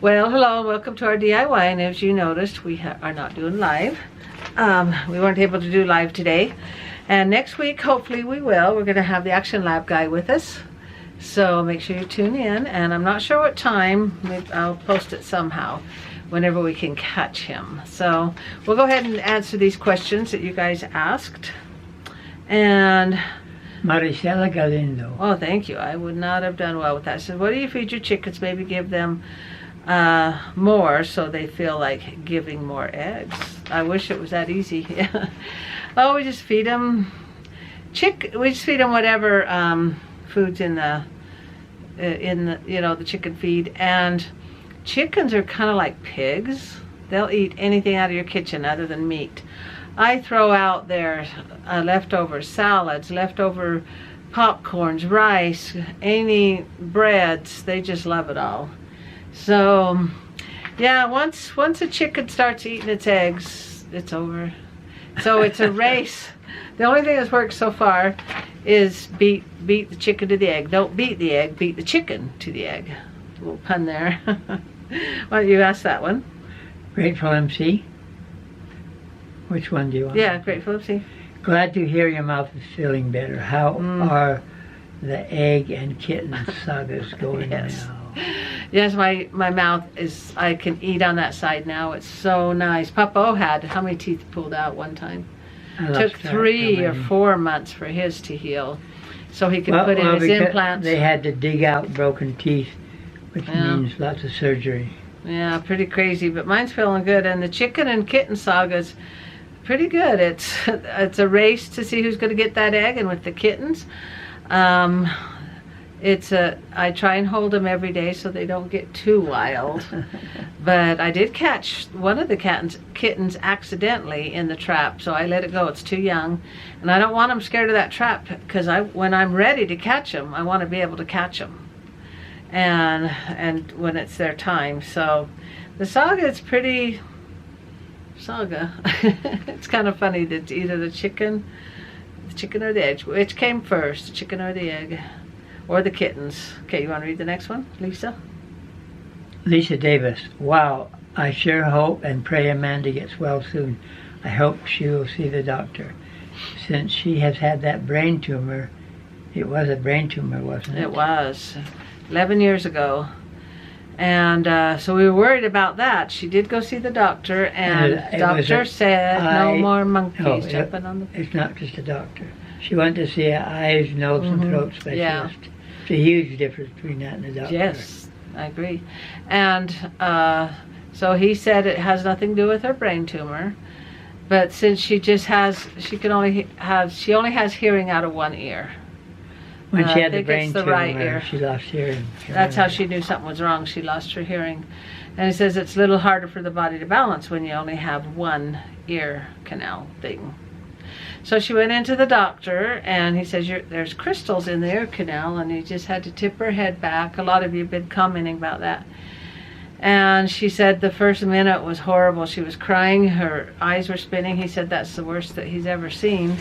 Well, hello, welcome to our DIY, and as you noticed, we are not doing live. We weren't able to do live today, and next week, hopefully we will. We're going to have the Action Lab guy with us, so make sure you tune in, and I'm not sure what time. I'll post it somehow, whenever we can catch him. So, we'll go ahead and answer these questions that you guys asked, and... Maricela Galindo. Oh, thank you. I would not have done well with that. So, what do you feed your chickens? Maybe give them more so they feel like giving more eggs. I wish it was that easy. Oh, we just feed them we just feed them whatever foods in the the chicken feed. And chickens are kind of like pigs. They'll eat anything out of your kitchen other than meat. I throw out their leftover salads, leftover popcorns, rice, any breads. They just love it all. So, yeah, once a chicken starts eating its eggs, it's over. So it's a race. The only thing that's worked so far is beat the chicken to the egg. Don't beat the egg, beat the chicken to the egg. A little pun there. Why don't you ask that one? Grateful MC. Which one do you want? Yeah, Grateful MC. Glad to hear your mouth is feeling better. How are the egg and kitten sagas going Yes. now? Yes, my mouth is, I can eat on that side now. It's so nice. Papa O had, how many teeth pulled out one time? Took 3 or 4 months for his to heal, so he could put in his implants. They had to dig out broken teeth, which means lots of surgery. Yeah, pretty crazy, but mine's feeling good. And the chicken and kitten saga's pretty good. It's a race to see who's going to get that egg, and with the kittens, I try and hold them every day so they don't get too wild. But I did catch one of the kittens accidentally in the trap, so I let it go. It's too young, and I don't want them scared of that trap, because when I'm ready to catch them, I want to be able to catch them, and when it's their time. So the saga is pretty saga. It's kind of funny that either the chicken or the egg. Which came first, the chicken or the egg? Or the kittens. Okay, you want to read the next one, Lisa? Lisa Davis. Wow, I sure hope and pray Amanda gets well soon. I hope she will see the doctor. Since she has had that brain tumor, it was a brain tumor, wasn't it? It was. 11 years ago. And so we were worried about that. She did go see the doctor, and the doctor said no more monkeys jumping on the... It's not just a doctor. She went to see an eyes, nose, and throat specialist. Yeah. It's a huge difference between that and a doctor. Yes, I agree. And so he said it has nothing to do with her brain tumor, but since she only has hearing out of one ear. When she had the brain it's the tumor, right ear. she lost hearing. That's how she knew something was wrong. She lost her hearing. And he says it's a little harder for the body to balance when you only have one ear canal thing. So she went into the doctor, and he says there's crystals in the ear canal, and he just had to tip her head back. A lot of you have been commenting about that. And she said the first minute was horrible. She was crying. Her eyes were spinning. He said that's the worst that he's ever seen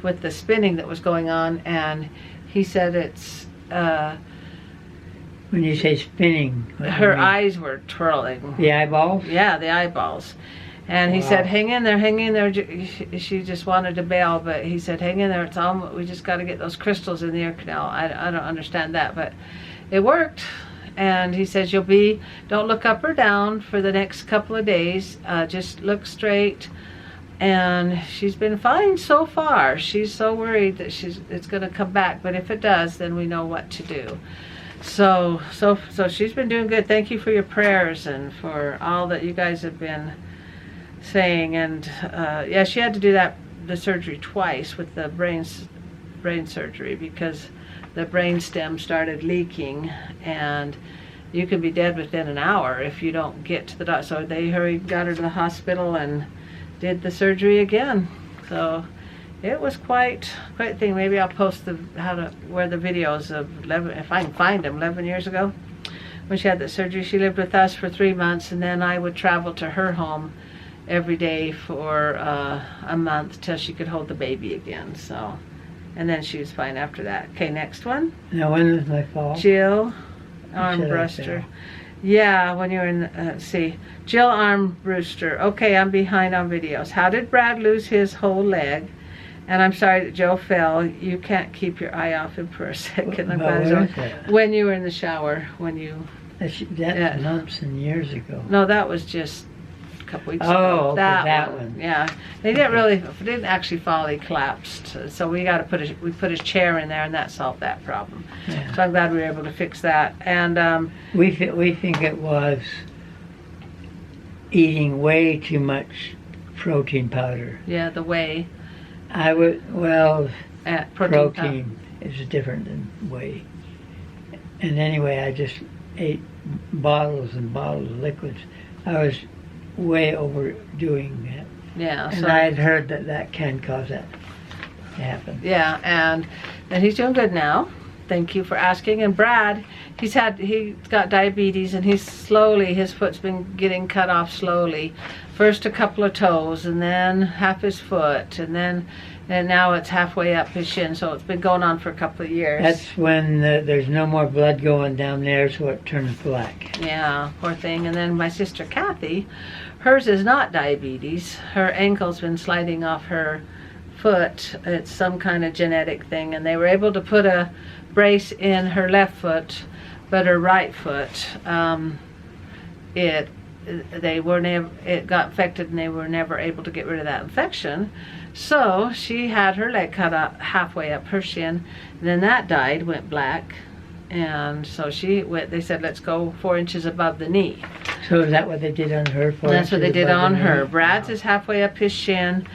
with the spinning that was going on. And he said it's... when you say spinning... Her eyes were twirling. The eyeballs? Yeah, the eyeballs. And he said, hang in there, hang in there. She just wanted to bail, but he said, hang in there. It's all, we just got to get those crystals in the ear canal. I don't understand that, but it worked. And he says, don't look up or down for the next couple of days. Just look straight. And she's been fine so far. She's so worried that it's going to come back. But if it does, then we know what to do. So she's been doing good. Thank you for your prayers and for all that you guys have been saying. And yeah, she had to do the surgery twice with the brain surgery, because the brain stem started leaking, and you can be dead within an hour if you don't get to the doctor. So they got her to the hospital and did the surgery again. So it was quite a thing. Maybe I'll post where the videos of 11, if I can find them, 11 years ago when she had the surgery. She lived with us for 3 months, and then I would travel to her home every day for a month till she could hold the baby again. So, and then she was fine after that. Okay, next one. Now, when was my fall? Jill, armbruster. Yeah, when you were in, let's see. Jill Armbruster. Okay, I'm behind on videos. How did Brad lose his whole leg? And I'm sorry that Joe fell. You can't keep your eye off him for a second. I'm glad Well, it's on. When you were in the shower, when you... That's months and years ago. No, that was just a couple weeks ago. Oh, okay, that one. Yeah, they didn't actually fall. He collapsed. So we put his chair in there, and that solved that problem. Yeah. So I'm glad we were able to fix that. And we think it was eating way too much protein powder. yeah, the whey. Protein is different than whey. And anyway, I just ate bottles and bottles of liquids. I was way overdoing that. Yeah. And So I had heard that can cause that to happen. yeah, and he's doing good now. Thank you for asking. And Brad, he's got diabetes, and his foot's been getting cut off slowly. First a couple of toes, and then half his foot, and now it's halfway up his shin. So it's been going on for a couple of years. That's when there's no more blood going down there, so it turns black. Yeah, poor thing. And then my sister Kathy, hers is not diabetes. Her ankle's been sliding off her foot. It's some kind of genetic thing, and they were able to put a brace in her left foot, but her right foot, it got infected, and they were never able to get rid of that infection. So she had her leg cut up halfway up her shin, and then that went black, and so they said, let's go 4 inches above the knee. So is that what they did on her? That's what they did on her. Brad's Wow. is halfway up his shin,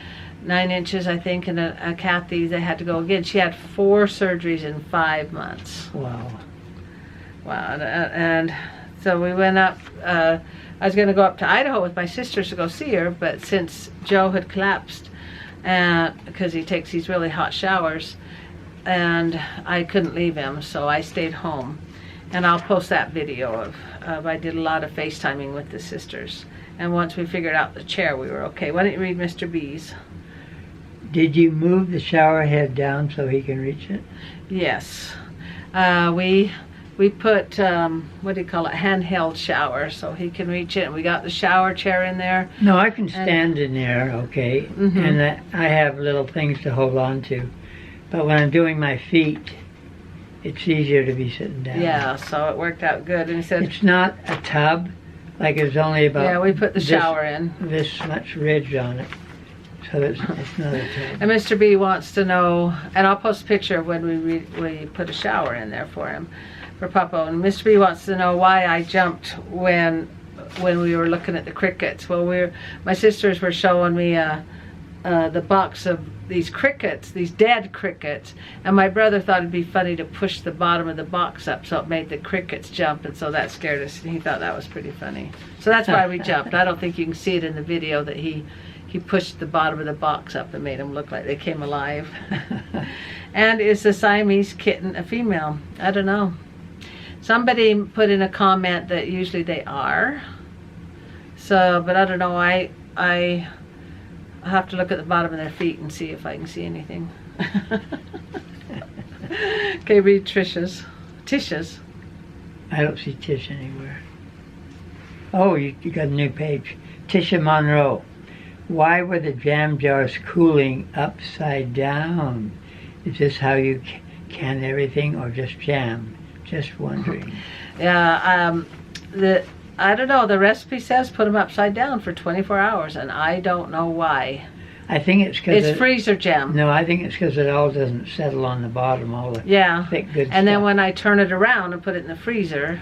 9 inches, I think, and a Kathy, they had to go again. She had 4 surgeries in 5 months. Wow. Wow. And so we went up, I was going to go up to Idaho with my sisters to go see her, but since Joe had collapsed, because he takes these really hot showers, and I couldn't leave him, so I stayed home. And I'll post that video of I did a lot of FaceTiming with the sisters. And once we figured out the chair, we were okay. Why don't you read Mr. B's? Did you move the shower head down so he can reach it? Yes. We put, what do you call it, handheld shower, so he can reach it. And we got the shower chair in there. No, I can stand in there, okay, Mhm. and I have little things to hold on to. But when I'm doing my feet, it's easier to be sitting down. Yeah, so it worked out good. And he said, It's not a tub, like it's only about yeah, we put the shower in. this much ridge on it, so it's not a tub. And Mr. B wants to know, and I'll post a picture of when we put a shower in there for him, for Papa. And Mr. B wants to know why I jumped when we were looking at the crickets. Well, my sisters were showing me the box of these crickets, these dead crickets, and my brother thought it'd be funny to push the bottom of the box up so it made the crickets jump, and so that scared us, and he thought that was pretty funny. So that's why we jumped. I don't think you can see it in the video that he pushed the bottom of the box up and made them look like they came alive. And is the Siamese kitten a female? I don't know. Somebody put in a comment that usually they are. So, but I don't know. I'll have to look at the bottom of their feet and see if I can see anything. Okay, read Tish's. I don't see Tish anywhere. Oh, you got a new page. Tisha Monroe. Why were the jam jars cooling upside down? Is this how you can everything, or just jam? Just wondering. Yeah, I don't know. The recipe says put them upside down for 24 hours, and I don't know why. I think it's because It's freezer jam. No, I think it's because it all doesn't settle on the bottom. All the thick good and then stuff. when I turn it around and put it in the freezer,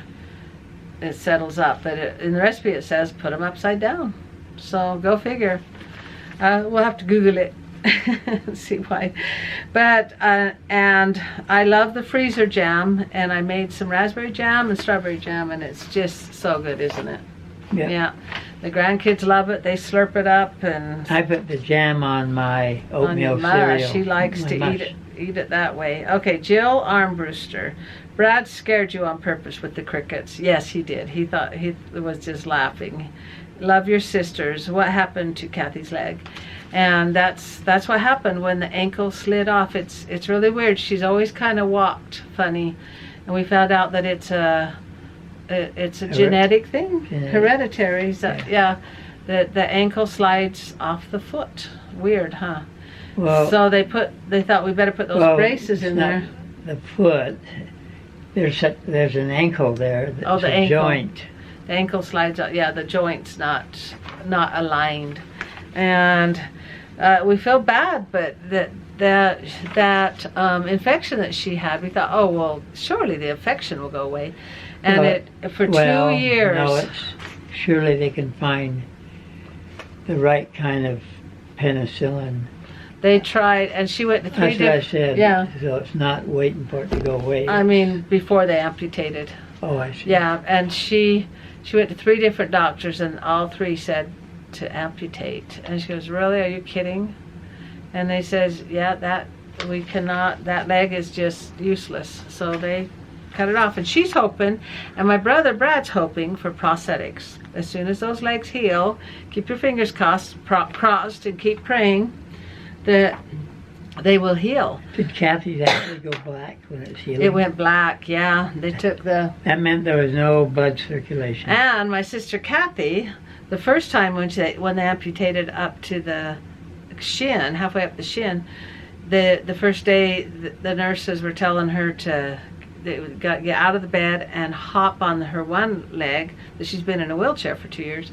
it settles up. But in the recipe it says put them upside down. So go figure. We'll have to Google it and see why. But and I love the freezer jam, and I made some raspberry jam and strawberry jam, and it's just so good, isn't it? Yeah. The grandkids love it. They slurp it up, and I put the jam on my oatmeal on your cereal. mush. She likes My to mush. eat it that way. Okay, Jill Armbruster. Brad scared you on purpose with the crickets. Yes, he did. He thought he was just laughing. Love your sisters. What happened to Kathy's leg? And that's what happened when the ankle slid off. It's really weird. She's always kind of walked funny, and we found out that it's It's a genetic thing, hereditary. So, yeah, the ankle slides off the foot. Weird, huh? Well, so they thought we better put those braces in there. The foot. There's an ankle there. That's the a ankle. joint. The ankle slides out. Yeah, the joint's not aligned, and we feel bad, but that infection that she had, we thought, oh well, surely the infection will go away, and for 2 years. No, surely they can find the right kind of penicillin. They tried, and she went to 3 different... That's what I said. Yeah. So it's not waiting for it to go away. I mean, before they amputated. Oh, I see. Yeah, and she went to 3 different doctors, and all 3 said to amputate. And she goes, really? Are you kidding? And they says, yeah, that leg is just useless. So they cut it off. And she's hoping, and my brother Brad's hoping for prosthetics. As soon as those legs heal, keep your fingers crossed and keep praying that they will heal. Did Kathy's actually go black when it's healing? It went black, yeah. They took the... That meant there was no blood circulation. And my sister Kathy, the first time when they amputated up to the shin, halfway up the shin, the first day the nurses were telling her to get out of the bed and hop on her one leg, that she's been in a wheelchair for 2 years,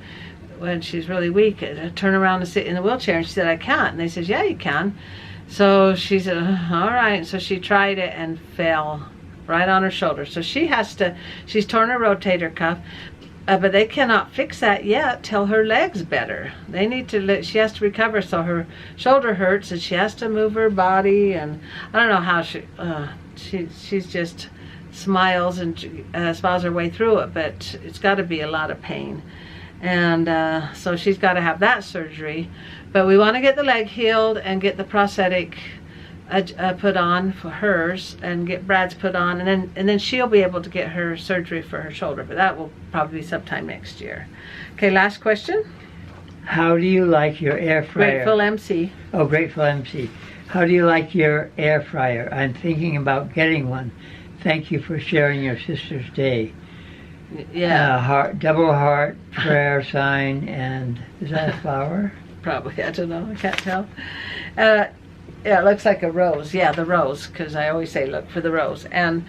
when she's really weak, turn around and sit in the wheelchair. And she said, I can't. And they said, yeah, you can. So she said, all right. So she tried it and fell right on her shoulder. So she's torn her rotator cuff, but they cannot fix that yet till her leg's better. She has to recover, so her shoulder hurts and she has to move her body. And I don't know how she's just smiles and smiles her way through it, but it's got to be a lot of pain. And so she's got to have that surgery. But we want to get the leg healed and get the prosthetic put on for hers, and get Brad's put on, and then she'll be able to get her surgery for her shoulder. But that will probably be sometime next year. Okay, last question. How do you like your air fryer? Grateful MC. Oh, Grateful MC. How do you like your air fryer? I'm thinking about getting one. Thank you for sharing your sister's day. Yeah. Double heart, prayer sign, and is that a flower? Probably, I don't know, I can't tell. Yeah, it looks like a rose. Yeah, the rose, because I always say look for the rose. And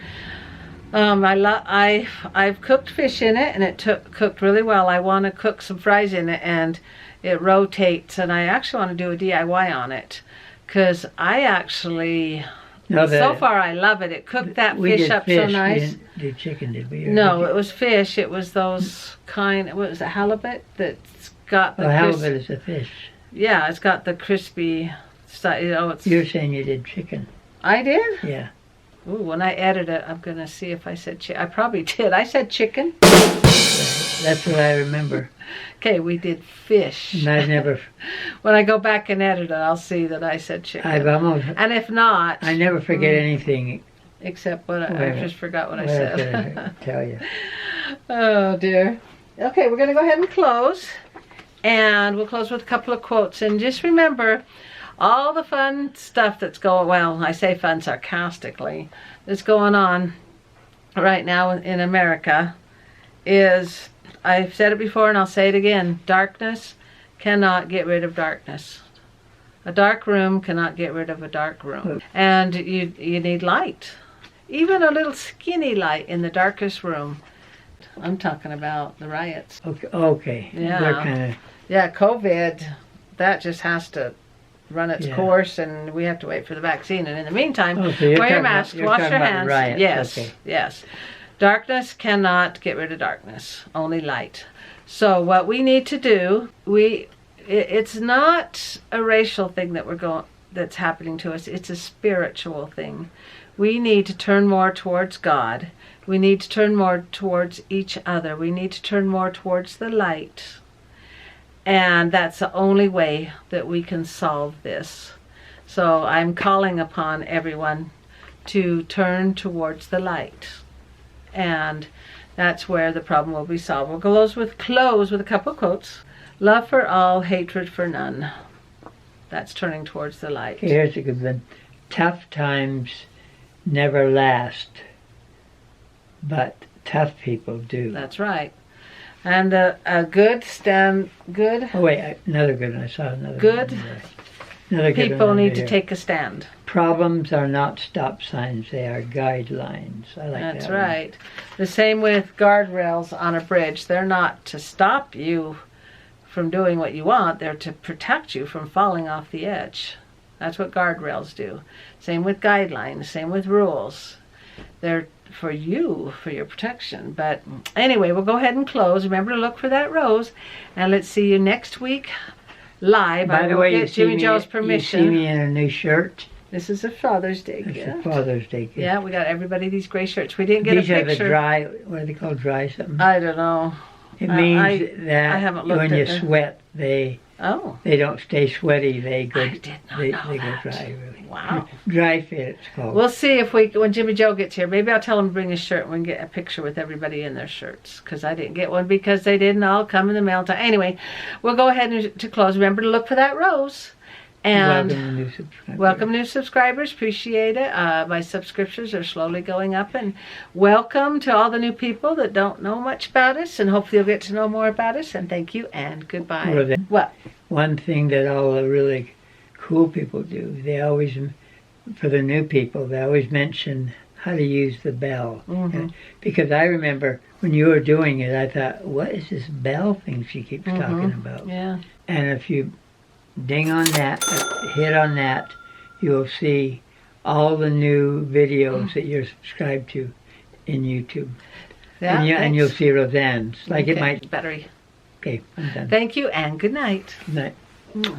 I've cooked fish in it, and it cooked really well. I want to cook some fries in it, and it rotates, and I actually want to do a DIY on it, because I actually... so far I love it. It cooked that fish up so nice. We didn't do chicken, did we? No, it was fish. It was those what was it, halibut? That's got the halibut is a fish. Yeah, it's got the crispy stuff. You're saying you did chicken. I did? Yeah. Ooh, when I edit it, I'm going to see if I said chicken. I probably did. I said chicken. That's what I remember. Okay, we did fish. And I've never... When I go back and edit it, I'll see that I said chicken. And if not... I never forget anything. Except I just forgot what I said. I tell you. Oh, dear. Okay, we're going to go ahead and close. And we'll close with a couple of quotes. And just remember, all the fun stuff that's going... Well, I say fun sarcastically. That's going on right now in America is... I've said it before and I'll say it again. Darkness cannot get rid of darkness. A dark room cannot get rid of a dark room. And you need light. Even a little skinny light in the darkest room. I'm talking about the riots. Okay. Yeah. Yeah, COVID, that just has to run its course, and we have to wait for the vaccine. And in the meantime, wear your mask, wash your hands. Yes, yes. Darkness cannot get rid of darkness, only light. So what we need to do, it's not a racial thing that's happening to us, it's a spiritual thing. We need to turn more towards God. We need to turn more towards each other. We need to turn more towards the light. And that's the only way that we can solve this. So I'm calling upon everyone to turn towards the light. And that's where the problem will be solved. We'll close with a couple of quotes. Love for all, hatred for none. That's turning towards the light. Okay, here's a good one. Tough times never last, but tough people do. That's right. And a good stand, good. Oh wait, another good one. I saw another good. One there. Another good People one need to here. take a stand. Problems are not stop signs; they are guidelines. I like That's that. One. right. The same with guardrails on a bridge. They're not to stop you from doing what you want. They're to protect you from falling off the edge. That's what guardrails do. Same with guidelines. Same with rules. They're for you, for your protection. But anyway, we'll go ahead and close. Remember to look for that rose. And let's see you next week live. By the way, you see Jimmy Joe's permission. You see me in a new shirt. This is a Father's Day It's gift. a Father's Day gift. Yeah, we got everybody these gray shirts. We didn't get These a are picture. the dry. What are they called? Dry something. I don't know. It means I that haven't looked when at you the- sweat, they Oh, don't stay sweaty. They go. I did not they know go that. dry. Really. Wow. Dry fit. It's called. We'll see if when Jimmy Joe gets here. Maybe I'll tell him to bring his shirt and we can get a picture with everybody in their shirts. Because I didn't get one because they didn't all come in the mail time. Anyway, we'll go ahead and to close. Remember to look for that rose. And welcome new subscribers. welcome new subscribers. Appreciate it. My subscriptions are slowly going up. And welcome to all the new people that don't know much about us. And hopefully you'll get to know more about us. And thank you and goodbye. Well, then- What? One thing that all the really cool people do, they always, for the new people, they always mention how to use the bell. Mhm. Because I remember when you were doing it, I thought, what is this bell thing she keeps talking about? Yeah. And if you ding on that, hit on that, you'll see all the new videos that you're subscribed to in YouTube. Yeah, And you'll thanks. see Roseanne's. Like it Okay, might. Battery. Okay, I'm done. Thank you and good night. Good night. Mm.